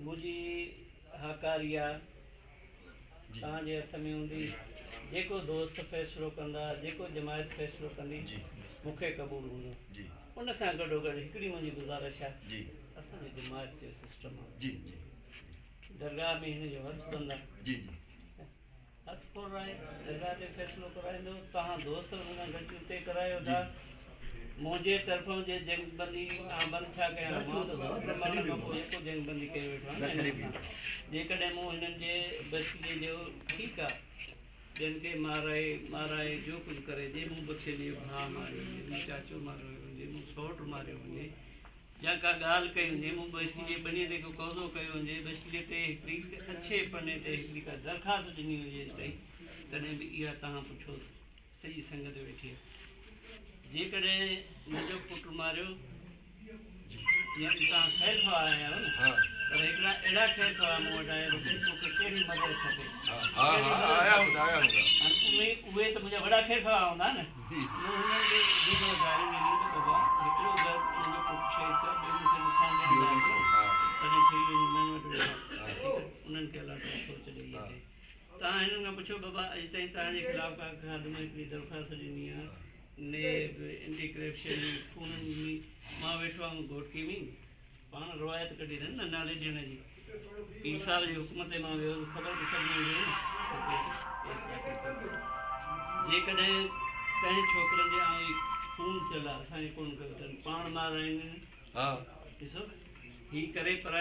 मुझी हाकारिया तव्हांजे हथ में हूंदी। जेको दोस्त फ़ैसिलो कंदा, जेको जमायत फ़ैसिलो कंदी, मूंखे क़बूल हूंदो। उन सां गॾोगॾु हिकिड़ी मुंहिंजी गुज़ारिश आहे, असांजी जमायत जो सिस्टम आहे, दरगाह में हिन जो हथु कंदा, हथु पुराए दरगाह ते फ़ैसिलो कराईंदो। तव्हां दोस्त हुन गॾु उते करायो था। मुंहिंजे तरफ़ां जे जंगबंदी बंदि छा कयां मां त ज़रूरु खां पोइ जेको जंगबंदी कयो वेठो आहे जेकॾहिं मूं हिननि जे बचीअ जो ठीकु आहे, ॿियनि खे माराए जो कुझु करे, जे मूं बख़्शे ॾिए भाउ मारियो हुजे, मूं चाचो मारियो हुजे, मूं सौटु मारियो हुजे, या का ॻाल्हि कई हुजे, मूं बचीअ जे बनीअ ते को कौज़ो कयो हुजे, बचीअ ते हिकिड़ी अच्छे पने ते हिकिड़ी का दरख़्वास्त ॾिनी हुजे तॾहिं बि इहा तव्हां पुछोसि, सॼी संगत वेठी आहे। जेकॾहिं मुंहिंजो पुटु मारियो या तव्हां ख़ैरु ख़्वाह आया आहियो न, पर हिकिड़ा अहिड़ा ख़ैरु ख़्वाह मूं वटि आया बसि तोखे कहिड़ी मदद खपे, उहे त मुंहिंजा वॾा ख़ैरु ख़्वाह हूंदा न। मूं हुननि खे हिकिड़ो घर मुंहिंजो पुटु शहीद थियो, ॿियो मूंखे नुक़सानु ॾियणु तॾहिं उन्हनि खे अलाह ताला सोच ॾेई आहे। तव्हां हिननि खां पुछो बाबा अॼु ताईं तव्हांजे ख़िलाफ़ु का खाधम हिकिड़ी दरख़्वास्त ॾिनी आहे, नेब एंटी करप्शन खूननि जी, मां वेठो आहियां घोटकी में, पाण रिवायत कढी अथनि न नाले ॾियण जी, पीर साहिब जी हुकूमत ते मां वियो, ख़बर बि सभिनी हुजे न। जेकॾहिं कंहिं छोकिरनि जे ऐं खून थियल आहे, असांखे कोन कयो अथनि, पाण माराइनि, ॾिसो हीअ करे पर